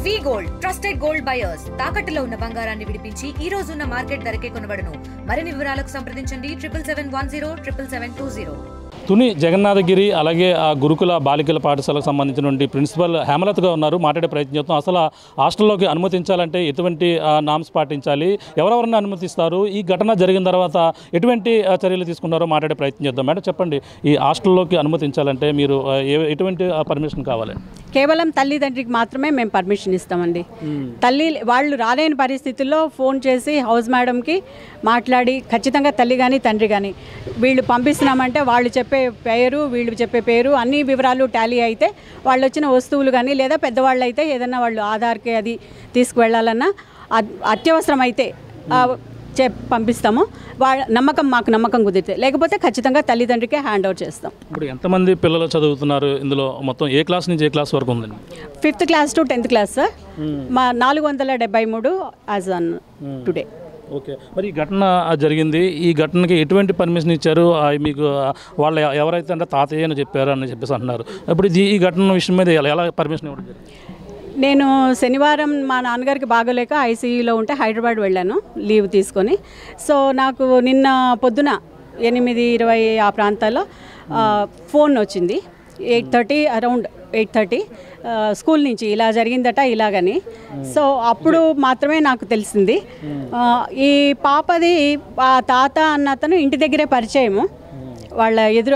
వి gold trusted gold buyers తాకట్టులో ఉన్న బంగారాన్ని విడిపించి ఈ రోజు ఉన్న మార్కెట్ ధరకే కొనబడును. మరిన్ని వివరాలకు సంప్రదించండి 77107720. తుని జగన్నాథగిరి అలాగే ఆ గురుకుల బాలికల పాఠశాలకు సంబంధించినటువంటి ప్రిన్సిపల్ హేమలతగా ఉన్నారు. మాట్లాడే ప్రయత్నం చేస్తాం. అసలు హాస్టల్లోకి అనుమతించాలంటే ఎటువంటి నామ్స్ పాటించాలి, ఎవరెవరిని అనుమతిస్తారు, ఈ ఘటన జరిగిన తర్వాత ఎటువంటి చర్యలు తీసుకున్నారో మాట్లాడే ప్రయత్నం చేద్దాం. మేడం చెప్పండి, ఈ హాస్టల్లోకి అనుమతించాలంటే మీరు ఎటువంటి పర్మిషన్ కావాలి? కేవలం తల్లిదండ్రికి మాత్రమే మేము పర్మిషన్ ఇస్తామండి. తల్లి వాళ్ళు రాలేని పరిస్థితుల్లో ఫోన్ చేసి హౌస్ మేడంకి మాట్లాడి ఖచ్చితంగా తల్లి కానీ తండ్రి కానీ వీళ్ళు పంపిస్తున్నామంటే వాళ్ళు చెప్పే పేరు వీళ్ళు చెప్పే పేరు అన్ని వివరాలు టాలీ అయితే వాళ్ళు వచ్చిన వస్తువులు కానీ లేదా పెద్దవాళ్ళు అయితే ఏదన్నా వాళ్ళు ఆధార్కి అది తీసుకువెళ్ళాలన్నా అత్యవసరం అయితే పంపిస్తాము. మాకు నమ్మకం కుదిరితే, లేకపోతే ఖచ్చితంగా తల్లిదండ్రికే హ్యాండ్ ఓవర్ చేస్తాం. ఇప్పుడు ఎంతమంది పిల్లలు చదువుతున్నారు ఇందులో? మొత్తం ఏ క్లాస్ నుంచి ఏ క్లాస్ వరకు ఉందండి? 5th class to 10th class sir. మా 473 యాజ్ ఆన్ టుడే. ఓకే, మరి ఈ ఘటన జరిగింది, ఈ ఘటనకి ఎటువంటి పర్మిషన్ ఇచ్చారు మీకు? వాళ్ళు ఎవరైతే అంటే తాతయ్య అని చెప్పారు అని చెప్పేసి అంటున్నారు. ఇప్పుడు ఈ ఘటన విషయం మీద ఎలా పర్మిషన్ ఇవ్వడం జరిగింది? నేను శనివారం మా నాన్నగారికి బాగోలేక ఐసీయూలో ఉంటే హైదరాబాద్ వెళ్ళాను లీవ్ తీసుకొని. సో నాకు నిన్న పొద్దున 8:20 ఆ ప్రాంతాల్లో ఫోన్ వచ్చింది. 8:30 అరౌండ్ 8:30 స్కూల్ నుంచి ఇలా జరిగిందట ఇలాగని. సో అప్పుడు మాత్రమే నాకు తెలిసింది. ఈ పాపది ఆ తాత అన్న అతను ఇంటి దగ్గరే పరిచయము. వాళ్ళ ఎదురు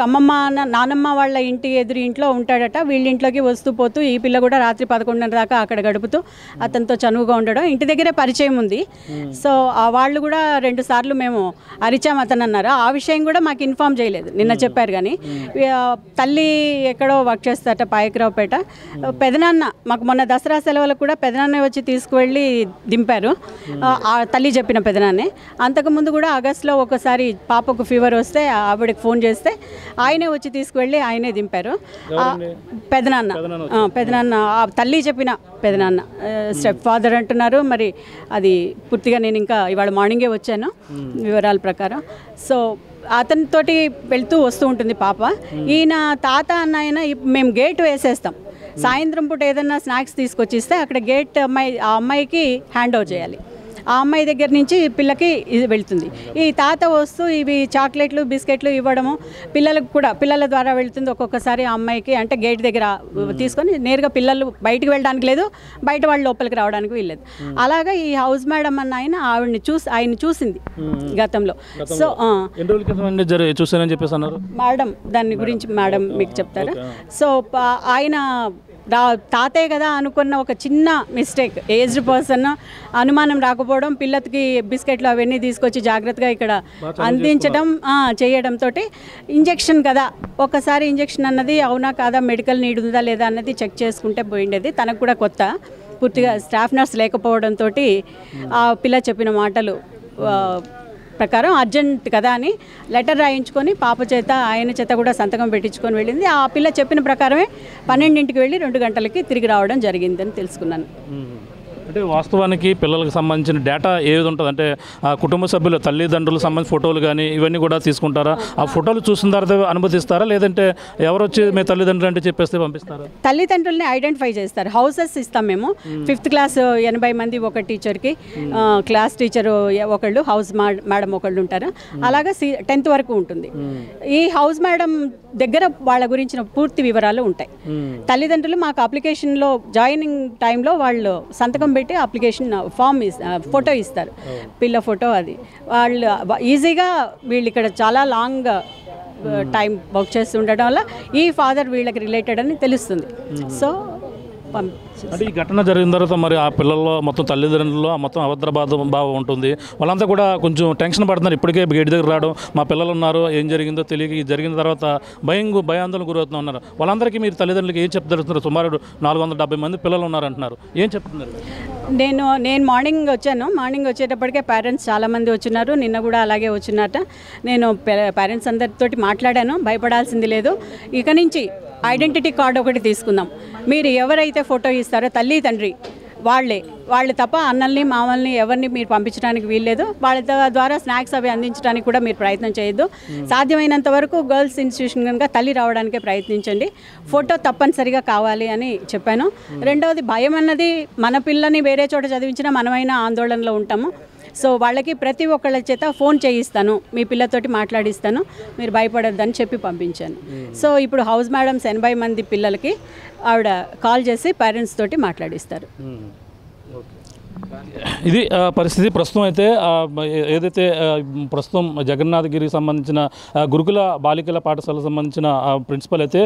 నానమ్మ వాళ్ళ ఇంటి ఇంట్లో ఉంటాడట. వీళ్ళ ఇంట్లోకి వస్తూ పోతూ ఈ పిల్ల కూడా రాత్రి 11:30 దాకా అక్కడ గడుపుతూ అతనితో చనువుగా ఉండడం, ఇంటి దగ్గరే పరిచయం ఉంది. సో వాళ్ళు కూడా 2 సార్లు మేము అరిచాం అతను అన్నారు. ఆ విషయం కూడా మాకు ఇన్ఫామ్ చేయలేదు, నిన్న చెప్పారు. కానీ తల్లి ఎక్కడో వర్క్ చేస్తారట పాయకరావుపేట. పెదనాన్న మాకు మొన్న దసరా సెలవులకు కూడా పెదనాన్నే వచ్చి తీసుకువెళ్ళి దింపారు, తల్లి చెప్పిన పెదనాన్నే. అంతకుముందు కూడా ఆగస్టులో ఒకసారి పాపకు ఫీవర్ వస్తే ఆవిడకి ఫోన్ చేస్తే ఆయనే వచ్చి తీసుకువెళ్ళి ఆయనే దింపారు. పెదనాన్న తల్లి చెప్పిన పెదనాన్న స్టెప్ ఫాదర్ అంటున్నారు. మరి అది పూర్తిగా నేను ఇంకా ఇవాళ మార్నింగే వచ్చాను వివరాల ప్రకారం. సో అతనితోటి వెళ్తూ వస్తూ ఉంటుంది పాప. ఈయన తాత అన్న ఆయన మేము గేట్ వేసేస్తాం. సాయంత్రం పూట ఏదన్నా స్నాక్స్ తీసుకొచ్చిస్తే అక్కడ గేట్ ఆ అమ్మాయికి హ్యాండ్ ఓవర్ చేయాలి. ఆ అమ్మాయి దగ్గర నుంచి పిల్లకి ఇది వెళ్తుంది. ఈ తాత వస్తూ ఇవి చాక్లెట్లు బిస్కెట్లు ఇవ్వడము పిల్లలకు కూడా పిల్లల ద్వారా వెళ్తుంది. ఒక్కొక్కసారి ఆ అమ్మాయికి అంటే గేట్ దగ్గర తీసుకొని నేరుగా పిల్లలు బయటకు వెళ్ళడానికి లేదు, బయట వాళ్ళు లోపలికి రావడానికి వీల్లేదు. అలాగా ఈ హౌస్ మేడం అన్న ఆయన ఆయన చూసింది గతంలో. సో మేడం దాని గురించి మేడం మీకు చెప్తారా? సో ఆయన తాతయ్య కదా అనుకున్న ఒక చిన్న మిస్టేక్, ఏజ్డ్ పర్సన్ అనుమానం రాకపోవడం, పిల్లకి బిస్కెట్లు అవన్నీ తీసుకొచ్చి జాగ్రత్తగా ఇక్కడ అందించడం చేయడంతో ఇంజెక్షన్ కదా ఒకసారి ఇంజెక్షన్ అన్నది అవునా కాదా, మెడికల్ నీడ్ ఉందా లేదా అన్నది చెక్ చేసుకుంటే పోయిండేది. తనకు కూడా కొత్త, పూర్తిగా స్టాఫ్ నర్స్ లేకపోవడంతో ఆ పిల్ల చెప్పిన మాటలు ప్రకారం అర్జెంట్ కదా అని లెటర్ రాయించుకొని పాప చేత ఆయన చేత కూడా సంతకం పెట్టించుకొని వెళ్ళింది. ఆ పిల్ల చెప్పిన ప్రకారమే 12ంటికి వెళ్ళి 2 గంటలకి తిరిగి రావడం జరిగిందని తెలుసుకున్నాను. అంటే వాస్తవానికి పిల్లలకు సంబంధించిన డేటా ఏది ఉంటుంది అంటే కుటుంబ సభ్యులు తల్లిదండ్రులకు సంబంధించిన ఫోటోలు కానీ ఇవన్నీ కూడా తీసుకుంటారా? ఆ ఫోటోలు చూసిన తర్వాత అనుమతిస్తారా, లేదంటే ఎవరు వచ్చి మీ తల్లిదండ్రులు అంటే చెప్పేస్తే పంపిస్తారా? తల్లిదండ్రులని ఐడెంటిఫై చేస్తారు. హౌసెస్ ఇస్తాం మేము. 5th క్లాస్ 80 మంది ఒక టీచర్కి, క్లాస్ టీచర్ ఒకళ్ళు, హౌస్ మేడం ఒకళ్ళు ఉంటారు. అలాగా 10th వరకు ఉంటుంది. ఈ హౌస్ మేడం దగ్గర వాళ్ళ గురించిన పూర్తి వివరాలు ఉంటాయి. తల్లిదండ్రులు మాకు అప్లికేషన్లో జాయినింగ్ టైంలో వాళ్ళు సంతకం పెట్టి అప్లికేషన్ ఫామ్ ఫోటో ఇస్తారు, పిల్ల ఫోటో. అది వాళ్ళు ఈజీగా వీళ్ళు ఇక్కడ చాలా లాంగ్ టైం వర్క్ చేస్తూ ఉండడం వల్ల ఈ ఫాదర్ వీళ్ళకి రిలేటెడ్ అని తెలుస్తుంది. సో అంటే ఈ ఘటన జరిగిన తర్వాత మరి ఆ పిల్లల్లో మొత్తం తల్లిదండ్రుల్లో మొత్తం భావం ఉంటుంది. వాళ్ళంతా కూడా కొంచెం టెన్షన్ పడుతున్నారు. ఇప్పటికే గేట్ దగ్గర రావడం, మా పిల్లలు ఉన్నారు, ఏం జరిగిందో తెలియక జరిగిన తర్వాత భయాందోళన గురవుతూ ఉన్నారు. వాళ్ళందరికీ మీరు తల్లిదండ్రులకి ఏం చెప్తారు? సుమారు 470 మంది పిల్లలు ఉన్నారంటున్నారు, ఏం చెప్తున్నారు? నేను మార్నింగ్ వచ్చాను. మార్నింగ్ వచ్చేటప్పటికే పేరెంట్స్ చాలామంది వచ్చినారు. నిన్న కూడా అలాగే వచ్చినారట. నేను పేరెంట్స్ అందరితోటి మాట్లాడాను. భయపడాల్సింది లేదు. ఇక నుంచి ఐడెంటిటీ కార్డు ఒకటి తీసుకుందాం. మీరు ఎవరైతే ఫోటో ఇస్తారో తల్లి తండ్రి వాళ్ళు తప్ప అన్నల్ని మామల్ని ఎవరిని మీరు పంపించడానికి వీల్లేదు. వాళ్ళ ద్వారా స్నాక్స్ అవి అందించడానికి కూడా మీరు ప్రయత్నం చేయొద్దు. సాధ్యమైనంత వరకు గర్ల్స్ ఇన్స్టిట్యూషన్ కనుక తల్లి రావడానికే ప్రయత్నించండి. ఫోటో తప్పనిసరిగా కావాలి అని చెప్పాను. రెండవది, భయం అన్నది మన పిల్లని వేరే చోట చదివించినా మనమైనా ఆందోళనలో ఉంటాము. సో వాళ్ళకి ప్రతి ఒక్కళ్ళ చేత ఫోన్ చేయిస్తాను, మీ పిల్లతోటి మాట్లాడిస్తాను, మీరు భయపడొద్దని చెప్పి పంపించాను. సో ఇప్పుడు హౌస్ మేడమ్స్ 80 మంది పిల్లలకి ఆవిడ కాల్ చేసి పేరెంట్స్ తోటి మాట్లాడిస్తారు. ఇది పరిస్థితి. ప్రస్తుతం అయితే ఏదైతే ప్రస్తుతం జగన్నాథగిరికి సంబంధించిన గురుకుల బాలికల పాఠశాలకు సంబంధించిన ప్రిన్సిపల్ అయితే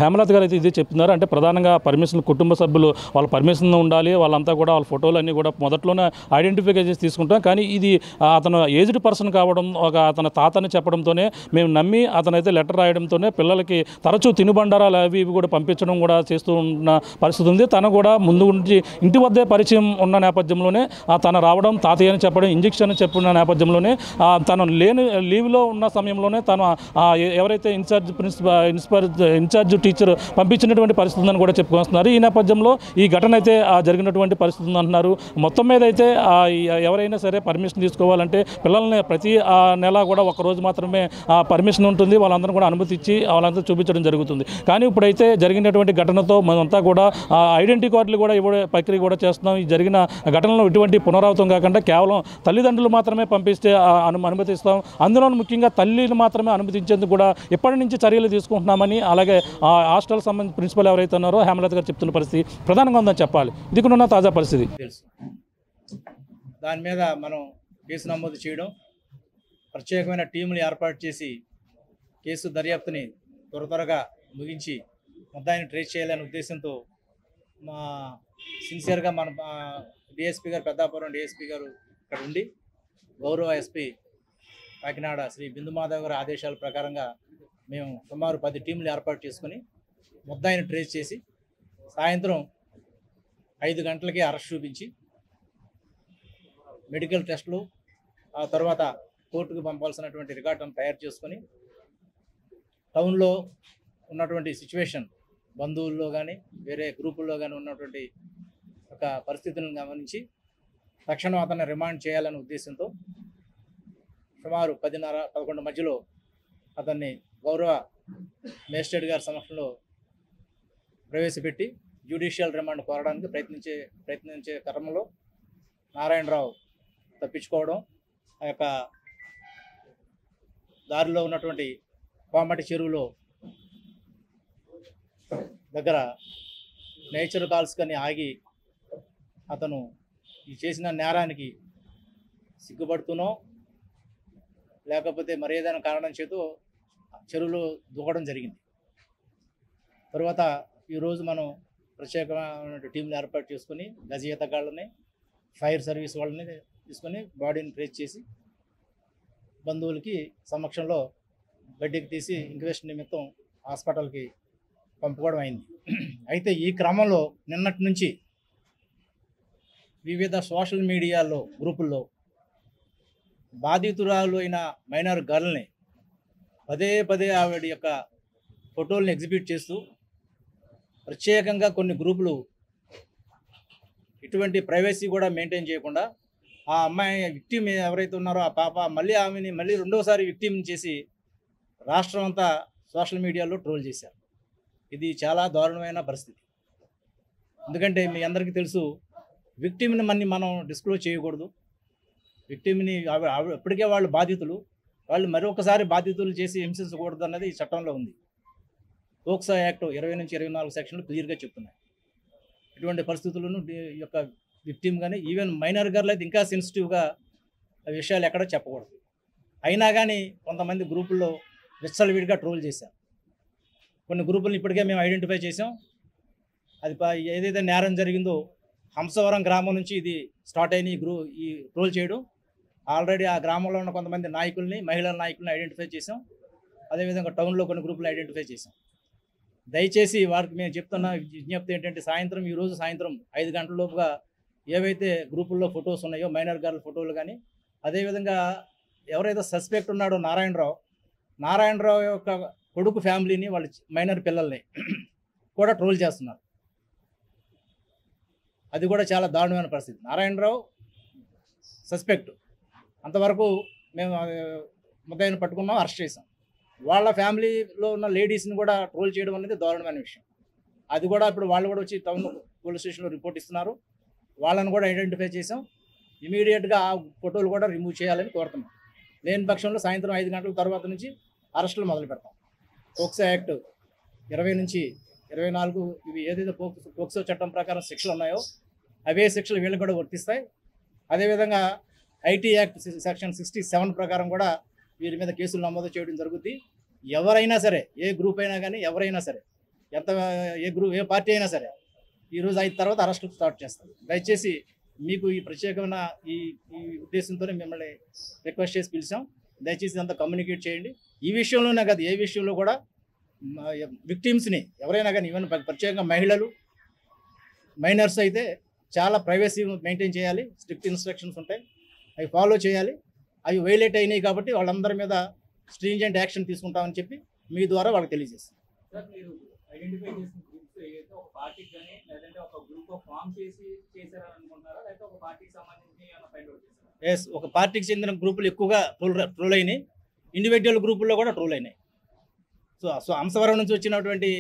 హేమలత గారు అయితే ఇదే చెప్తున్నారు. అంటే ప్రధానంగా పర్మిషన్ కుటుంబ సభ్యులు వాళ్ళ పర్మిషన్ ఉండాలి, వాళ్ళంతా కూడా వాళ్ళ ఫోటోలు అన్నీ కూడా మొదట్లోనే ఐడెంటిఫై చేసి తీసుకుంటాం. కానీ ఇది అతను ఏజ్డ్ పర్సన్ కావడం, అతని తాతని చెప్పడంతోనే మేము నమ్మి అతనైతే లెటర్ రాయడంతోనే పిల్లలకి తరచూ తినుబండారాలు అవి ఇవి కూడా పంపించడం కూడా చేస్తూ ఉన్న పరిస్థితి ఉంది. తను కూడా ముందు నుంచి ఇంటి వద్దే పరిచయం ఉన్న నేపథ్యంలోనే తను రావడం, తాతయ్య అని చెప్పడం, ఇంజెక్షన్ అని చెప్పిన నేపథ్యంలోనే తను లీవ్లో ఉన్న సమయంలోనే తను ఎవరైతే ఇన్ఛార్జ్ టీచర్ పంపించినటువంటి పరిస్థితి ఉందని కూడా చెప్పుకొస్తున్నారు. ఈ నేపథ్యంలో ఈ ఘటన అయితే జరిగినటువంటి పరిస్థితి ఉందంటున్నారు. మొత్తం మీద అయితే ఎవరైనా సరే పర్మిషన్ తీసుకోవాలంటే పిల్లల్ని ప్రతి నెల కూడా ఒకరోజు మాత్రమే పర్మిషన్ ఉంటుంది. వాళ్ళందరూ కూడా అనుమతి ఇచ్చి వాళ్ళంతా చూపించడం జరుగుతుంది. కానీ ఇప్పుడైతే జరిగినటువంటి ఘటనతో మనమంతా కూడా ఐడెంటిటీ కార్డులు కూడా ఇవ్వడే ప్రక్రియ కూడా చేస్తున్నాం. ఈ జరిగిన ఘటనలో ఇటువంటి పునరావృతం కాకుండా కేవలం తల్లిదండ్రులు మాత్రమే పంపిస్తే అనుమతిస్తాం. అందులో ముఖ్యంగా తల్లిని మాత్రమే అనుమతించేందుకు కూడా ఎప్పటి నుంచి చర్యలు తీసుకుంటున్నామని, అలాగే హాస్టల్ సంబంధించిన ప్రిన్సిపల్ ఎవరైతే ఉన్నారో హేమలత గారు చెప్తున్న పరిస్థితి ప్రధానంగా ఉందని చెప్పాలి. ఇది కూడా తాజా పరిస్థితి. తెలుసు, దాని మీద మనం కేసు నమోదు చేయడం, ప్రత్యేకమైన టీములు ఏర్పాటు చేసి కేసు దర్యాప్తుని త్వరగా ముగించి ముద్దాయిని ట్రేస్ చేయాలనే ఉద్దేశంతో మా సిన్సియర్గా మన డిఎస్పీ గారు, పెద్దాపురం డిఎస్పీ గారు ఇక్కడ ఉండి గౌరవ ఎస్పీ కాకినాడ శ్రీ బిందుమాధవ్ గారి ఆదేశాల ప్రకారంగా మేము సుమారు 10 టీంలు ఏర్పాటు చేసుకుని ముద్దాయిని ట్రేస్ చేసి సాయంత్రం 5 గంటలకి అరెస్ట్ చూపించి మెడికల్ టెస్టులు, ఆ తర్వాత కోర్టుకు పంపాల్సినటువంటి రికార్డును తయారు చేసుకొని టౌన్లో ఉన్నటువంటి సిచ్యువేషన్, బంధువుల్లో కానీ వేరే గ్రూపుల్లో కానీ ఉన్నటువంటి ఒక పరిస్థితులను గమనించి తక్షణం అతన్ని రిమాండ్ చేయాలనే ఉద్దేశంతో సుమారు 10:30-11 మధ్యలో అతన్ని గౌరవ మేజిస్ట్రేట్ గారి సమక్షంలో ప్రవేశపెట్టి జ్యుడిషియల్ రిమాండ్ కోరడానికి ప్రయత్నించే క్రమంలో నారాయణరావు తప్పించుకోవడం, ఆ యొక్క దారిలో ఉన్నటువంటి కోమటి చెరువులో దగ్గర నేచర్ కాల్స్ కని ఆగి అతను ఈ చేసిన నేరానికి సిగ్గుపడుతూనో లేకపోతే మరి ఏదైనా కారణం చేతో చెరువులో దూకడం జరిగింది. తర్వాత ఈరోజు మనం ప్రత్యేకమైన టీంలు ఏర్పాటు చేసుకుని గజఈతగాళ్ళని, ఫైర్ సర్వీస్ వాళ్ళని తీసుకొని బాడీని ట్రేస్ చేసి బంధువులకి సమక్షంలో బయటికి తీసి ఇంక్వెస్ట్ నిమిత్తం హాస్పిటల్కి పంపుకోవడం అయింది. అయితే ఈ క్రమంలో నిన్నటి నుంచి వివిధ సోషల్ మీడియాలో గ్రూపుల్లో బాధితురాలు అయిన మైనర్ గర్ల్ని పదే ఆవిడ యొక్క ఫోటోల్ని ఎగ్జిబిట్ చేస్తూ ప్రత్యేకంగా కొన్ని గ్రూపులు ఇటువంటి ప్రైవసీ కూడా మెయింటైన్ చేయకుండా ఆ అమ్మాయి విక్టిమ్ ఎవరైతే ఉన్నారో ఆ పాప ఆమెని మళ్ళీ రెండోసారి విక్టిమ్ని చేసి రాష్ట్రం అంతా సోషల్ మీడియాలో ట్రోల్ చేశారు. ఇది చాలా దారుణమైన పరిస్థితి. ఎందుకంటే మీ అందరికీ తెలుసు, విక్టిమ్ని మనం డిస్క్లోజ్ చేయకూడదు. విక్టిమ్ని ఇప్పటికే వాళ్ళు బాధితులు, వాళ్ళు మరొకసారి బాధితులు చేసి హింసించకూడదు అన్నది ఈ చట్టంలో ఉంది. పోక్సో యాక్ట్ 20 నుంచి 24 సెక్షన్లు క్లియర్గా చెప్తున్నాయి. ఇటువంటి పరిస్థితులను ఈ యొక్క విక్టిమ్ కానీ ఈవెన్ మైనర్ గర్ల్ అయితే ఇంకా సెన్సిటివ్గా ఆ విషయాలు ఎక్కడో చెప్పకూడదు. అయినా కానీ కొంతమంది గ్రూపుల్లో విచ్చలవిడిగా ట్రోల్ చేశారు. కొన్ని గ్రూపులను ఇప్పటికే మేము ఐడెంటిఫై చేసాం. అది ఏదైతే నేరం జరిగిందో హంసవరం గ్రామం నుంచి ఇది స్టార్ట్ అయిన ఈ ట్రోల్ చేయడం. ఆల్రెడీ ఆ గ్రామంలో ఉన్న కొంతమంది నాయకుల్ని, మహిళా నాయకుల్ని ఐడెంటిఫై చేసాం. అదేవిధంగా టౌన్లో కొన్ని గ్రూపులు ఐడెంటిఫై చేసాం. దయచేసి వారికి మేము చెప్తున్న విజ్ఞప్తి ఏంటంటే ఈరోజు సాయంత్రం 5 గంటల లోపుగా ఏవైతే గ్రూపుల్లో ఫొటోస్ ఉన్నాయో మైనర్ గర్ల్ ఫోటోలు కానీ, అదేవిధంగా ఎవరైతే సస్పెక్ట్ ఉన్నాడో నారాయణరావు యొక్క కొడుకు ఫ్యామిలీని, వాళ్ళ మైనర్ పిల్లల్ని కూడా ట్రోల్ చేస్తున్నారు. అది కూడా చాలా దారుణమైన పరిస్థితి. నారాయణరావు సస్పెక్ట్, అంతవరకు మేము ముద్దాయిని పట్టుకున్నాం, అరెస్ట్ చేసాం. వాళ్ళ ఫ్యామిలీలో ఉన్న లేడీస్ని కూడా ట్రోల్ చేయడం అనేది దారుణమైన విషయం. అది కూడా ఇప్పుడు వాళ్ళు కూడా వచ్చి టౌన్ పోలీస్ స్టేషన్లో రిపోర్ట్ ఇస్తున్నారు. వాళ్ళని కూడా ఐడెంటిఫై చేసాం. ఇమీడియట్గా ఆ ఫోటోలు కూడా రిమూవ్ చేయాలని కోరుతున్నాం. లేని పక్షంలో సాయంత్రం 5 గంటల తర్వాత నుంచి అరెస్టులు మొదలు పెడతాం. పోక్సో యాక్ట్ 20 నుంచి 24 ఇవి ఏదైతే పోక్సో చట్టం ప్రకారం శిక్షలు ఉన్నాయో అవే శిక్షలు వీళ్ళకి కూడా వర్తిస్తాయి. అదేవిధంగా ఐటీ యాక్ట్ సెక్షన్ 67 ప్రకారం కూడా వీరి మీద కేసులు నమోదు చేయడం జరుగుద్ది. ఎవరైనా సరే, ఏ గ్రూప్ అయినా కానీ, ఎవరైనా సరే, ఏ పార్టీ అయినా సరే ఈరోజు 5 తర్వాత అరెస్టు స్టార్ట్ చేస్తాం. దయచేసి మీకు ఈ ప్రత్యేకమైన ఈ ఉద్దేశంతోనే మిమ్మల్ని రిక్వెస్ట్ చేసి పిలిచాం. దయచేసి అంతా కమ్యూనికేట్ చేయండి. ఈ విషయంలోనే కాదు, ఏ విషయంలో కూడా విక్టిమ్స్ని ఎవరైనా కానీ, ఈవెన్ ప్రత్యేకంగా మహిళలు, మైనర్స్ అయితే చాలా ప్రైవసీ మెయింటైన్ చేయాలి. స్ట్రిక్ట్ ఇన్స్ట్రక్షన్స్ ఉంటాయి, అవి ఫాలో చేయాలి. అవి వైలేట్ అయినాయి కాబట్టి వాళ్ళందరి మీద స్ట్రింజెంట్ యాక్షన్ తీసుకుంటామని చెప్పి మీ ద్వారా వాళ్ళకి తెలియజేస్తాం. ఎస్, ఒక పార్టీకి చెందిన గ్రూపులు ఎక్కువగా ట్రోల్ అయినాయి, ఇండివిజువల్ గ్రూపుల్లో కూడా ట్రోల్ అయినాయి. సో అంశవరం నుంచి వచ్చినటువంటి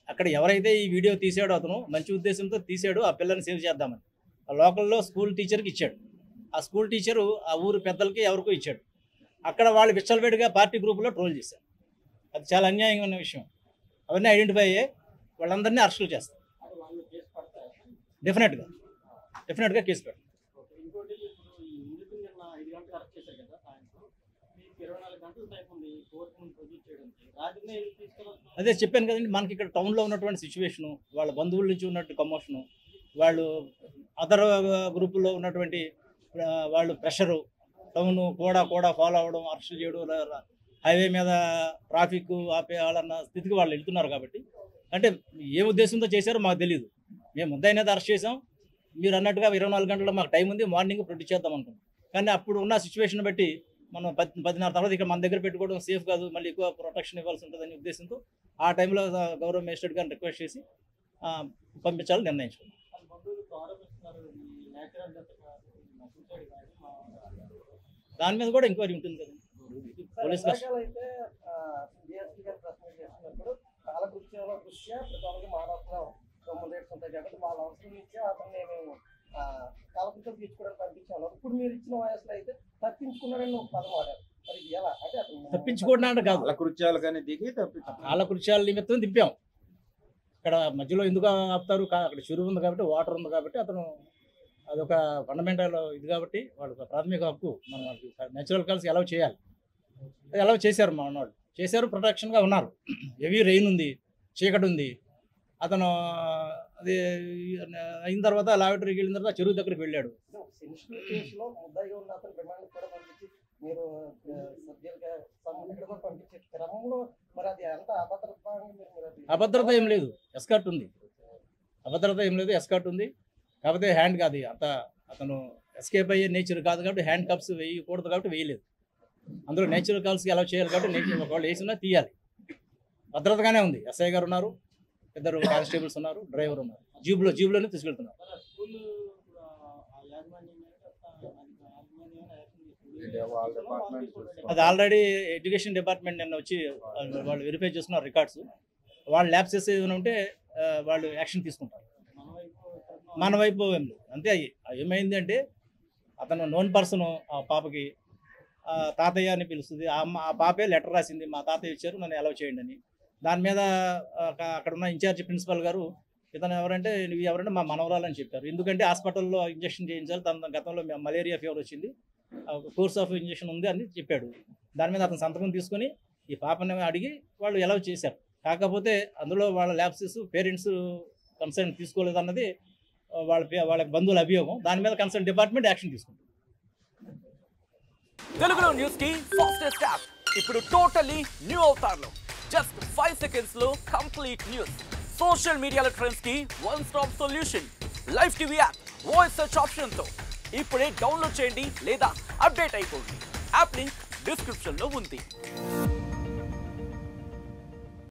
అక్కడ ఎవరైతే ఈ వీడియో తీసాడో అతను మంచి ఉద్దేశంతో తీసాడు, ఆ పిల్లని సేవ్ చేద్దామని ఆ లోకల్లో స్కూల్ టీచర్కి ఇచ్చాడు. ఆ స్కూల్ టీచరు ఆ ఊరు పెద్దలకి ఎవరికో ఇచ్చాడు. అక్కడ వాళ్ళు విచ్చలవేడిగా పార్టీ గ్రూపులో ట్రోల్ చేశారు. అది చాలా అన్యాయంగా ఉన్న విషయం. అవన్నీ ఐడెంటిఫై అయ్యాయి, వాళ్ళందరినీ అరెస్టులు చేస్తారు. డెఫినెట్గా కేసు పెడతాం. అదే చెప్పాను కదండి, మనకి ఇక్కడ టౌన్లో ఉన్నటువంటి సిచ్యువేషను, వాళ్ళ బంధువుల నుంచి ఉన్నట్టు కమోషను, వాళ్ళు అదర్ గ్రూపుల్లో ఉన్నటువంటి వాళ్ళు ప్రెషరు, టౌన్ కూడా ఫాలో అవ్వడం, అరెస్ట్ చేయడం, హైవే మీద ట్రాఫిక్ ఆపేయాలన్న స్థితికి వాళ్ళు వెళ్తున్నారు. కాబట్టి అంటే ఏ ఉద్దేశంతో చేశారో మాకు తెలియదు. మేము ముద్దాయిని అరెస్ట్ చేసాం. మీరు అన్నట్టుగా 24 గంటల్లో మాకు టైం ఉంది, మార్నింగ్ ప్రొడ్యూస్ చేద్దాం అనుకున్నాం. కానీ అప్పుడు ఉన్న సిచ్యువేషన్ బట్టి మనం 10:30 తర్వాత ఇక్కడ మన దగ్గర పెట్టుకోవడం సేఫ్ కాదు, మళ్ళీ ఎక్కువ ప్రొటెక్షన్ ఇవ్వాల్సి ఉంటుందనే ఉద్దేశంతో ఆ టైంలో గౌరవ మేజిస్ట్రేట్ గారిని రిక్వెస్ట్ చేసి పంపించాలని నిర్ణయించుకున్నాం. దాని మీద కూడా ఎంక్వైరీ ఉంటుంది కదండి. పోలీస్ తప్పించుకోవడానికి కాదు, కాలకృత్యాల నిమిత్తం దింపాం. ఇక్కడ మధ్యలో ఎందుకు ఆపుతారు, అక్కడ చెరువు ఉంది కాబట్టి, వాటర్ ఉంది కాబట్టి, అతను అదొక ఫండమెంటల్ ఇది కాబట్టి వాళ్ళకి ప్రాథమిక హక్కు. మనం వాళ్ళకి నేచురల్ కల్స్ అలౌ చేయాలి. అది అలౌ చేశారు, మా వాళ్ళు చేశారు, ప్రొటెక్షన్గా ఉన్నారు. హెవీ రెయిన్ ఉంది, చీకటి ఉంది. అతను అది అయిన తర్వాత లాబొరేటరీకి వెళ్ళిన తర్వాత చెరువు దగ్గరికి వెళ్ళాడు. అభద్రత ఏం లేదు, ఎస్కార్ట్ ఉంది. అభద్రత ఏం లేదు, ఎస్కార్ట్ ఉంది. కాకపోతే హ్యాండ్ కాదు, అతను ఎస్కేప్ అయ్యే నేచర్ కాదు కాబట్టి హ్యాండ్ కప్స్ వేయకూడదు కాబట్టి వేయలేదు. అందులో నేచురల్ కాల్స్కి అలౌ చేయాలి కాబట్టి నేచర్ ఒకళ్ళు వేసినా తీయాలి. భద్రతగానే ఉంది. ఎస్ఐ గారు ఉన్నారు, 2 కానిస్టేబుల్స్ ఉన్నారు, డ్రైవర్ ఉన్నారు. జీబులోనే తీసుకెళ్తున్నారు. అది ఆల్రెడీ ఎడ్యుకేషన్ డిపార్ట్మెంట్ నిన్న వచ్చి వాళ్ళు వెరిఫై చేస్తున్నారు రికార్డ్స్. వాళ్ళు ల్యాబ్సెస్ ఏమైనా ఉంటే వాళ్ళు యాక్షన్ తీసుకుంటారు. మన వైపు ఏం లేదు. అంతే. ఏమైంది అంటే అతను నోన్ పర్సన్, ఆ పాపకి తాతయ్య అని పిలుస్తుంది. ఆ పాపే లెటర్ రాసింది, మా తాతయ్య ఇచ్చారు, నన్ను అలౌ చేయండి అని. దాని మీద అక్కడ ఉన్న ఇన్ఛార్జ్ ప్రిన్సిపల్ గారు ఇతను ఎవరంటే నువ్వు ఎవరంటే మా మనవరాలని చెప్పారు. ఎందుకంటే హాస్పిటల్లో ఇంజక్షన్ చేయించాలి, తన గతంలో మలేరియా ఫీవర్ వచ్చింది, కోర్స్ ఆఫ్ ఇంజక్షన్ ఉంది అని చెప్పాడు. దాని మీద అతను సంతకం తీసుకొని ఈ పాపని అడిగి వాళ్ళు అలౌ చేశారు. కాకపోతే అందులో వాళ్ళ ల్యాబ్సెస్ పేరెంట్స్ కన్సర్న్ తీసుకోలేదన్నది వాళ్ళ బంధువుల అభియోగం. దాని మీద కన్సర్న్ డిపార్ట్మెంట్ యాక్షన్ తీసుకుంటుంది. తెలుగులో న్యూస్ కి ఫాస్టెస్ట్ యాప్ ఇప్పుడు టోటల్లీ న్యూ అవతార్లో జస్ట్ 5 seconds లో కంప్లీట్ న్యూస్. సోషల్ మీడియాలో ట్రెండ్స్ కి one stop solution. Live TV app voice search option తో ఇప్పుడే డౌన్లోడ్ చేయండి లేదా అప్డేట్ అయిపోండి. యాప్ లింక్ డిస్క్రిప్షన్ లో ఉంది.